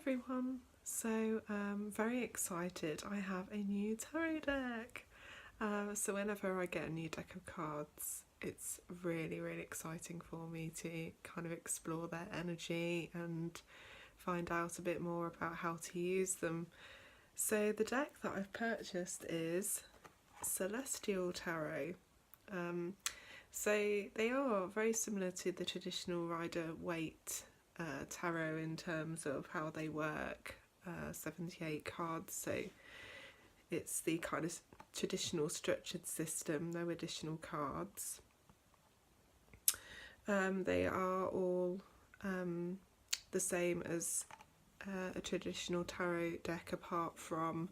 everyone, so very excited. I have a new tarot deck. So whenever I get a new deck of cards, it's really exciting for me to kind of explore their energy and find out a bit more about how to use them. So the deck that I've purchased is Celestial Tarot. So they are very similar to the traditional Rider-Waite tarot in terms of how they work. 78 cards, so it's the kind of traditional structured system, no additional cards. They are all the same as a traditional tarot deck, apart from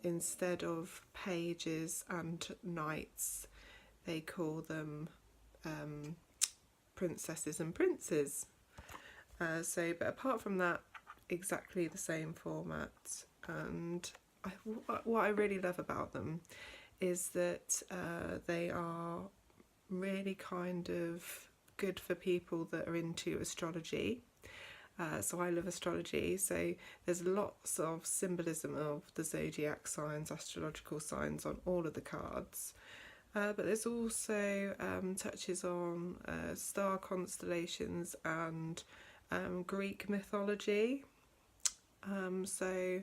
instead of pages and knights, they call them princesses and princes. But apart from that, exactly the same format. And what I really love about them is that they are really kind of good for people that are into astrology. So I love astrology, so there's lots of symbolism of the zodiac signs, astrological signs on all of the cards. But there's also touches on star constellations and Greek mythology. So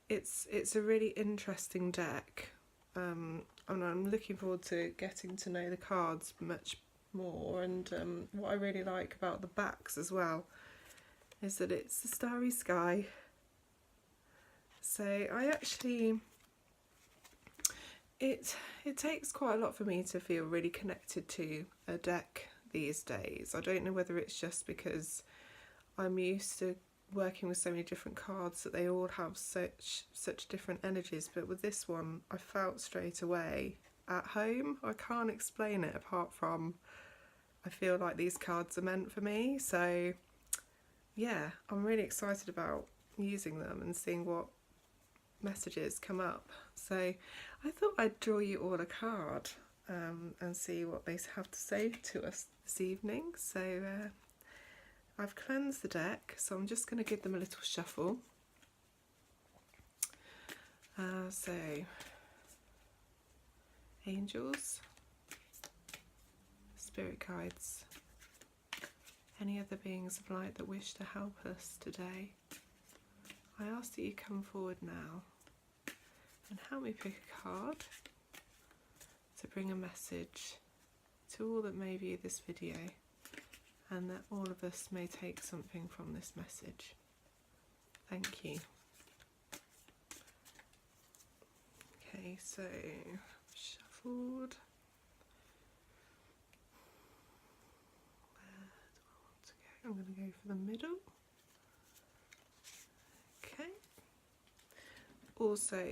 it's a really interesting deck, and I'm looking forward to getting to know the cards much more. And what I really like about the backs as well is that it's a starry sky. So I actually, it takes quite a lot for me to feel really connected to a deck these days. I don't know whether it's just because I'm used to working with so many different cards that they all have such different energies, but with this one I felt straight away at home. I can't explain it apart from I feel like these cards are meant for me. So yeah, I'm really excited about using them and seeing what messages come up. So I thought I'd draw you all a card and see what they have to say to us this evening. So I've cleansed the deck, so I'm just going to give them a little shuffle. So angels, spirit guides, any other beings of light that wish to help us today, I ask that you come forward now and help me pick a card to bring a message to all that may view this video, and that all of us may take something from this message. Thank you. Okay, so shuffled. Where do I want to go? I'm going to go for the middle. Okay. Also,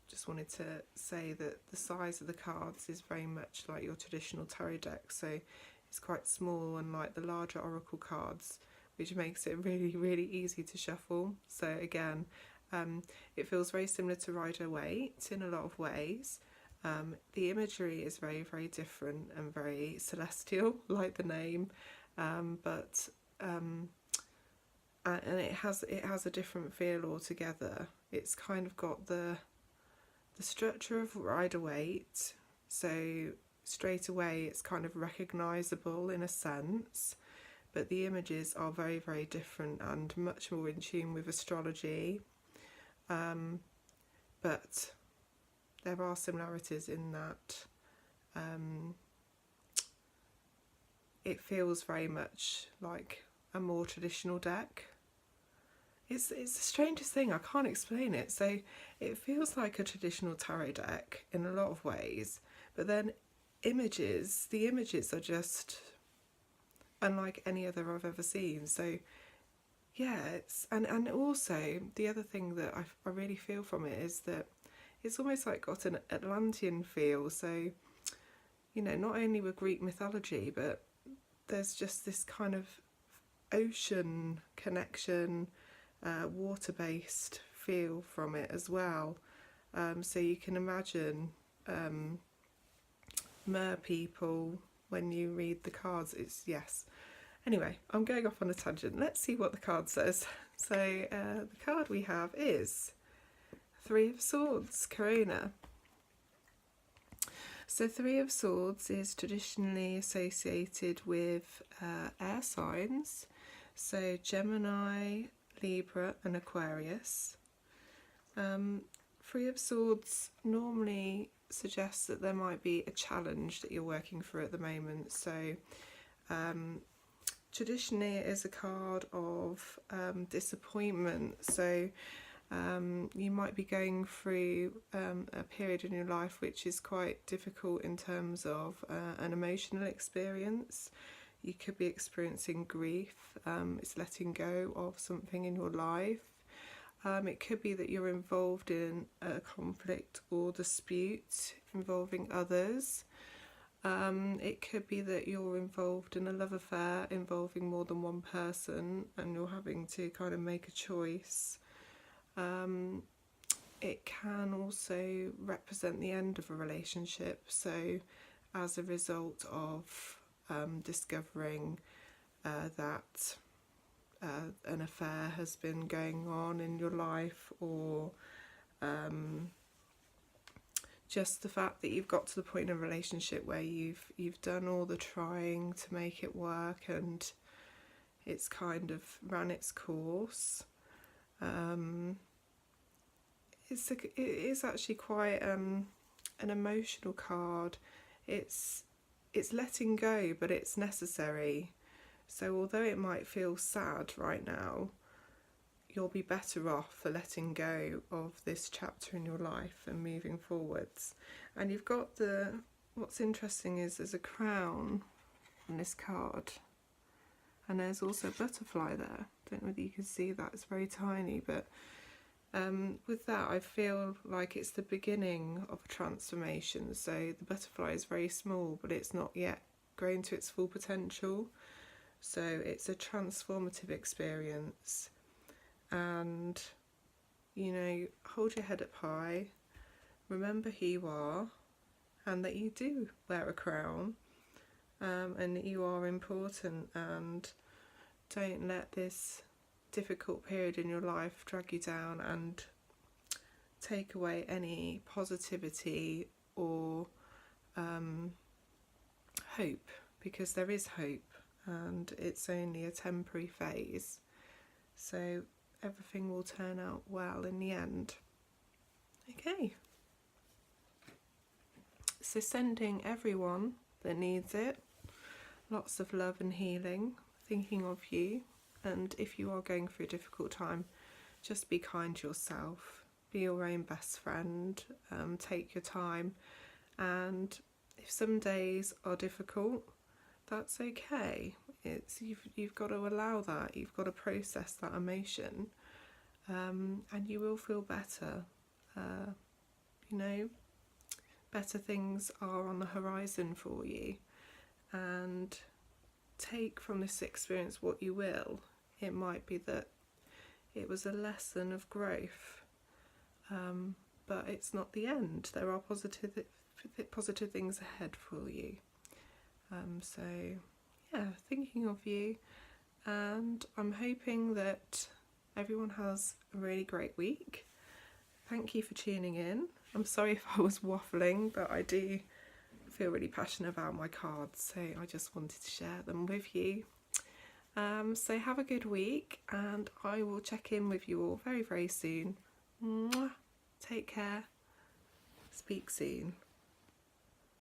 just wanted to say that the size of the cards is very much like your traditional tarot deck, so it's quite small, unlike the larger oracle cards, which makes it really easy to shuffle. So again, it feels very similar to Rider-Waite in a lot of ways. The imagery is very different and very celestial, like the name, and it has a different feel altogether. It's kind of got the structure of Rider-Waite, so straight away it's kind of recognisable in a sense, but the images are very different and much more in tune with astrology. But there are similarities in that it feels very much like a more traditional deck. It's the strangest thing, I can't explain it. So it feels like a traditional tarot deck in a lot of ways, but then the images are just unlike any other I've ever seen. So yeah, and also the other thing that I really feel from it is that it's almost like got an Atlantean feel. So, you know, not only with Greek mythology, but there's just this kind of ocean connection, water-based feel from it as well. So you can imagine mer people when you read the cards. It's, yes. Anyway, I'm going off on a tangent. Let's see what the card says. So the card we have is Three of Swords, Corona. So Three of Swords is traditionally associated with air signs, so Gemini, Libra and Aquarius. Three of Swords normally suggests that there might be a challenge that you're working through at the moment. So traditionally it is a card of disappointment. So you might be going through a period in your life which is quite difficult in terms of an emotional experience. You could be experiencing grief, it's letting go of something in your life. It could be that you're involved in a conflict or dispute involving others. It could be that you're involved in a love affair involving more than one person and you're having to kind of make a choice. It can also represent the end of a relationship, so as a result of discovering that an affair has been going on in your life, or just the fact that you've got to the point in a relationship where you've done all the trying to make it work and it's kind of ran its course. It is actually quite an emotional card. It's letting go, but it's necessary. So although it might feel sad right now, you'll be better off for letting go of this chapter in your life and moving forwards. And you've got what's interesting is there's a crown on this card, and there's also a butterfly there. Don't know whether you can see that, it's very tiny, but with that I feel like it's the beginning of a transformation. So the butterfly is very small, but it's not yet grown to its full potential. So it's a transformative experience, and you know, hold your head up high, remember who you are and that you do wear a crown, and that you are important, and don't let this difficult period in your life drag you down and take away any positivity or hope, because there is hope and it's only a temporary phase, so everything will turn out well in the end. Okay, so sending everyone that needs it lots of love and healing, thinking of you. And if you are going through a difficult time, just be kind to yourself, be your own best friend, take your time, and if some days are difficult, that's okay. You've got to allow that, you've got to process that emotion, and you will feel better. You know, better things are on the horizon for you, and take from this experience what you will. It might be that it was a lesson of growth, but it's not the end. There are positive things ahead for you. So yeah, thinking of you, and I'm hoping that everyone has a really great week. Thank you for tuning in. I'm sorry if I was waffling, but I do feel really passionate about my cards, so I just wanted to share them with you. So have a good week, and I will check in with you all very, very soon. Mwah. Take care. Speak soon.